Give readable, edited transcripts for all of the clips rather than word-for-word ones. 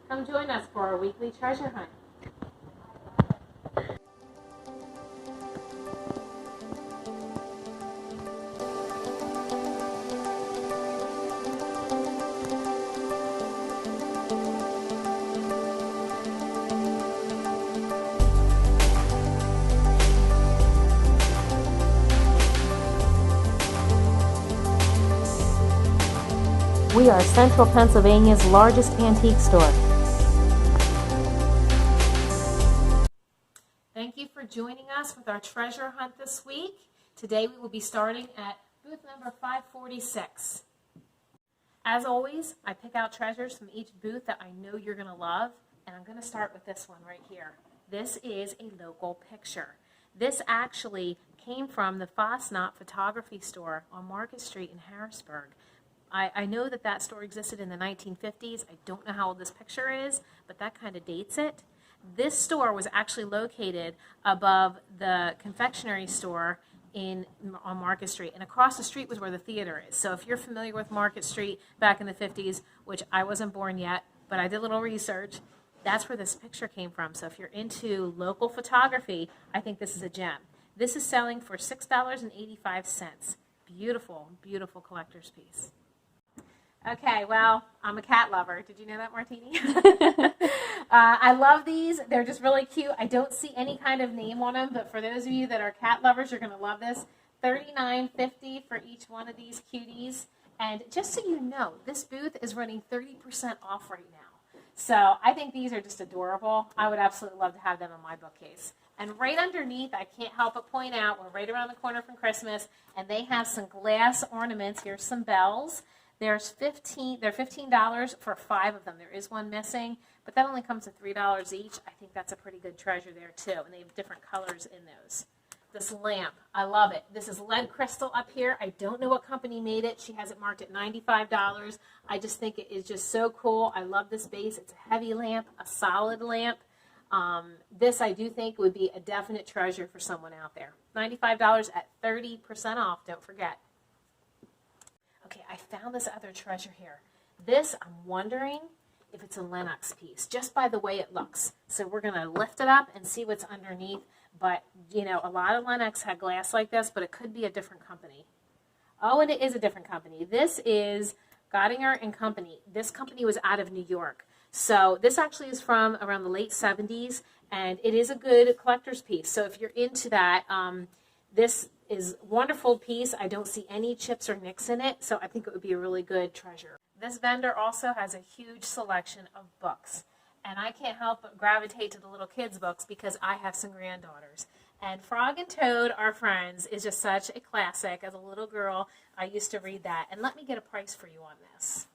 Come join us for our weekly treasure hunt. We are Central Pennsylvania's largest antique store. Thank you for joining us with our treasure hunt this week. Today we will be starting at booth number 546. As always, I pick out treasures from each booth that I know you're going to love, and I'm going to start with this one right here. This is a local picture. This actually came from the Fosnot photography store on Market Street in Harrisburg. I know that store existed in the 1950s. I don't know how old this picture is, but that kind of dates it. This store was actually located above the confectionery store on Market Street, and across the street was where the theater is. So if you're familiar with Market Street back in the 50s, which I wasn't born yet, but I did a little research, that's where this picture came from. So if you're into local photography, I think this is a gem. This is selling for $6.85. Beautiful, beautiful collector's piece. Okay, well, I'm a cat lover. Did you know that, Martini? I love these. They're just really cute. I don't see any kind of name on them, but for those of you that are cat lovers, you're going to love this. $39.50 for each one of these cuties. And just so you know, this booth is running 30% off right now. So I think these are just adorable. I would absolutely love to have them in my bookcase. And right underneath, I can't help but point out, we're right around the corner from Christmas, and they have some glass ornaments. Here's some bells. They're $15 for 5 of them. There is one missing, but that only comes to $3 each. I think that's a pretty good treasure there too, and they have different colors in those. This lamp, I love it. This is lead crystal up here. I don't know what company made it. She has it marked at $95. I just think it is just so cool. I love this base. It's a heavy lamp, a solid lamp. This I do think would be a definite treasure for someone out there. $95 at 30% off, don't forget. Okay, I found this other treasure here. This, I'm wondering if it's a Lenox piece, just by the way it looks. So we're going to lift it up and see what's underneath. But, you know, a lot of Lenox had glass like this, but it could be a different company. Oh, and it is a different company. This is Goddinger and Company. This company was out of New York. So this actually is from around the late 70s, and it is a good collector's piece. So if you're into that, this is a wonderful piece. I don't see any chips or nicks in it, so I think it would be a really good treasure. This vendor also has a huge selection of books, and I can't help but gravitate to the little kids' books because I have some granddaughters. And Frog and Toad Are Friends is just such a classic. As a little girl, I used to read that. And let me get a price for you on this.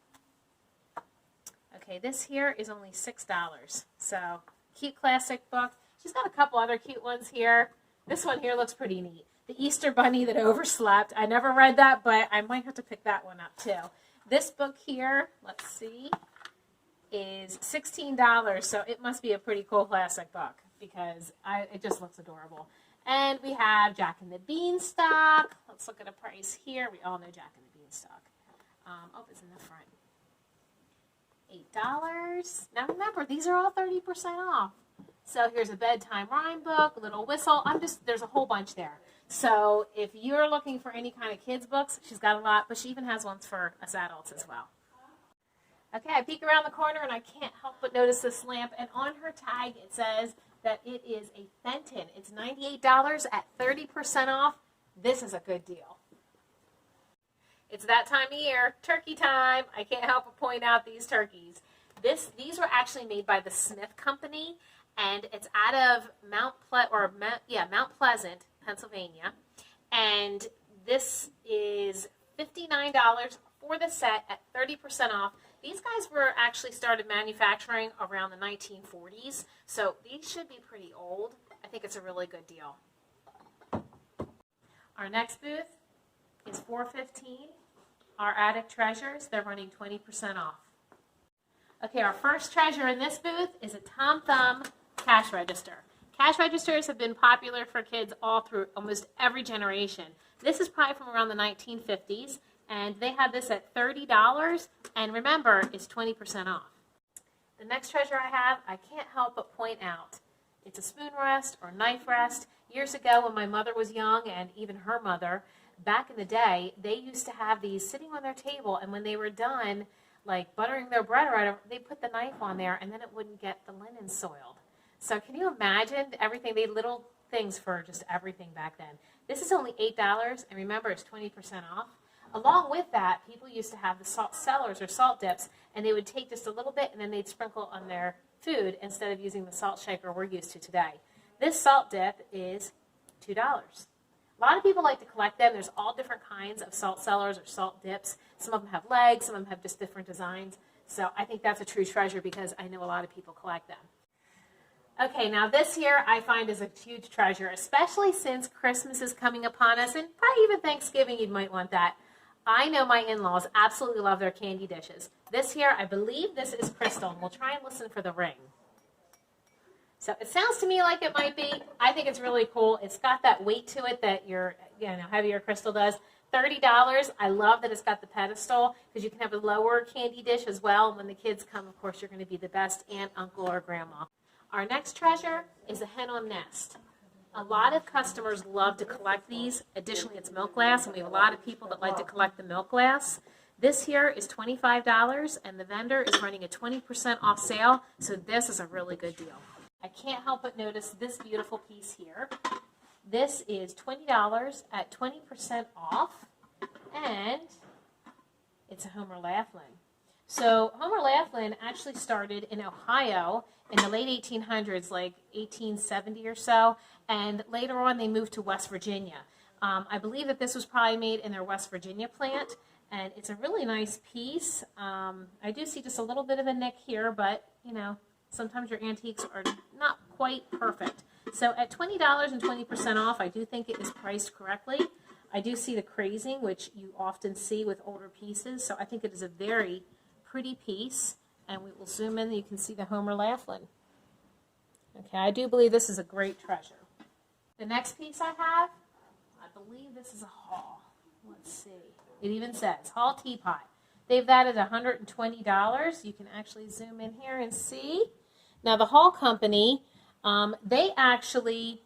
Okay, this here is only $6. So, cute classic book. She's got a couple other cute ones here. This one here looks pretty neat. The Easter Bunny That Overslept. I never read that, but I might have to pick that one up too. This book here, let's see, is $16, so it must be a pretty cool classic book because it just looks adorable. And we have Jack and the Beanstalk. Let's look at a price here. We all know Jack and the Beanstalk. Oh, it's in the front. $8. Now remember, these are all 30% off. So here's a bedtime rhyme book, Little Whistle. There's a whole bunch there. So if you're looking for any kind of kids books, she's got a lot, but she even has ones for us adults as well. Okay, I peek around the corner and I can't help but notice this lamp, and on her tag it says that it is a Fenton. It's $98 at 30% off. This is a good deal. It's that time of year, turkey time. I can't help but point out these turkeys. These were actually made by the Smith Company, and it's out of Mount Pleasant, Pennsylvania. And this is $59 for the set at 30% off. These guys were actually started manufacturing around the 1940s, so these should be pretty old. I think it's a really good deal. Our next booth is 415. Our attic treasures, they're running 20% off. Okay, our first treasure in this booth is a Tom Thumb cash register. Cash registers have been popular for kids all through almost every generation. This is probably from around the 1950s, and they have this at $30, and remember, it's 20% off. The next treasure I have, I can't help but point out. It's a spoon rest or knife rest. Years ago when my mother was young, and even her mother, back in the day, they used to have these sitting on their table, and when they were done, like buttering their bread or whatever, they put the knife on there, and then it wouldn't get the linen soiled. So can you imagine everything? They had little things for just everything back then. This is only $8, and remember, it's 20% off. Along with that, people used to have the salt cellars or salt dips, and they would take just a little bit, and then they'd sprinkle on their food instead of using the salt shaker we're used to today. This salt dip is $2. A lot of people like to collect them. There's all different kinds of salt cellars or salt dips. Some of them have legs, some of them have just different designs. So I think that's a true treasure because I know a lot of people collect them. Okay, now this here I find is a huge treasure, especially since Christmas is coming upon us, and probably even Thanksgiving you might want that. I know my in-laws absolutely love their candy dishes. This here, I believe this is crystal, and we'll try and listen for the ring. So it sounds to me like it might be. I think it's really cool. It's got that weight to it that your heavier crystal does. $30. I love that it's got the pedestal because you can have a lower candy dish as well. And when the kids come, of course, you're going to be the best aunt, uncle, or grandma. Our next treasure is a hen on nest. A lot of customers love to collect these. Additionally, it's milk glass, and we have a lot of people that like to collect the milk glass. This here is $25, and the vendor is running a 20% off sale, so this is a really good deal. I can't help but notice this beautiful piece here. This is $20 at 20% off, and it's a Homer Laughlin. So Homer Laughlin actually started in Ohio in the late 1800s, like 1870 or so, and later on they moved to West Virginia. I believe that this was probably made in their West Virginia plant, and it's a really nice piece. I do see just a little bit of a nick here, but sometimes your antiques are not quite perfect. So at $20 and 20% off, I do think it is priced correctly. I do see the crazing, which you often see with older pieces, so I think it is a very pretty piece, and we will zoom in and you can see the Homer Laughlin. Okay, I do believe this is a great treasure. The next piece I have, I believe this is a Hall. Let's see. It even says Hall teapot. They've added $120. You can actually zoom in here and see. Now the Hall Company, they actually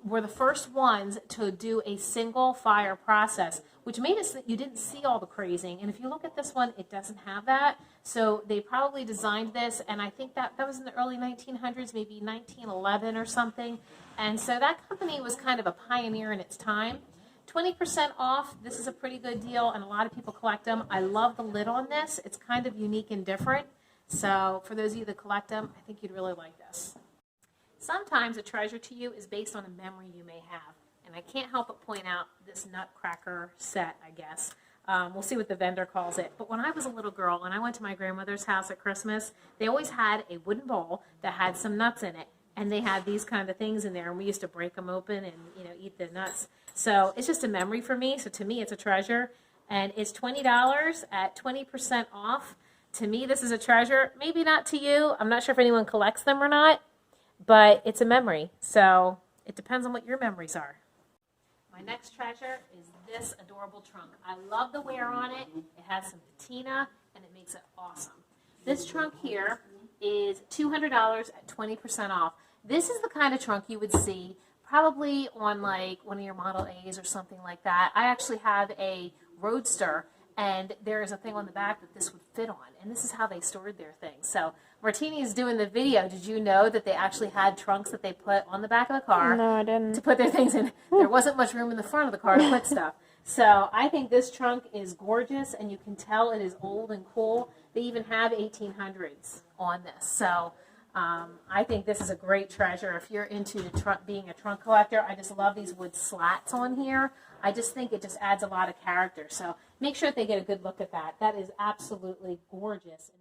were the first ones to do a single fire process, which made it so that you didn't see all the crazing. And if you look at this one, it doesn't have that. So they probably designed this, and I think that was in the early 1900s, maybe 1911 or something. And so that company was kind of a pioneer in its time. 20% off, this is a pretty good deal, and a lot of people collect them. I love the lid on this. It's kind of unique and different. So for those of you that collect them, I think you'd really like this. Sometimes a treasure to you is based on a memory you may have. And I can't help but point out this nutcracker set, I guess. We'll see what the vendor calls it. But when I was a little girl and I went to my grandmother's house at Christmas, they always had a wooden bowl that had some nuts in it. And they had these kind of things in there, and we used to break them open and eat the nuts. So it's just a memory for me. So to me, it's a treasure. And it's $20 at 20% off. To me, this is a treasure. Maybe not to you. I'm not sure if anyone collects them or not. But it's a memory. So it depends on what your memories are. My next treasure is this adorable trunk. I love the wear on it. It has some patina, and it makes it awesome. This trunk here is $200 at 20% off. This is the kind of trunk you would see probably on like one of your Model A's or something like that. I actually have a Roadster, and there is a thing on the back that this would fit on, and this is how they stored their things. So Martini is doing the video. Did you know that they actually had trunks that they put on the back of the car? No, I didn't. To put their things in. There wasn't much room in the front of the car to put stuff. So I think this trunk is gorgeous, and you can tell it is old and cool. They even have 1800s on this. So I think this is a great treasure. If you're into being a trunk collector, I just love these wood slats on here. I just think it just adds a lot of character. So make sure that they get a good look at that. That is absolutely gorgeous.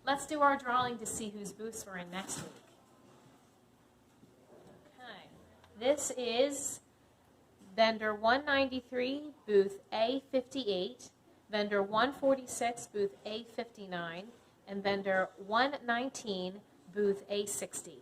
Let's do our drawing to see whose booths we're in next week. Okay. This is vendor 193, booth A58, vendor 146, booth A59, and vendor 119, booth A60.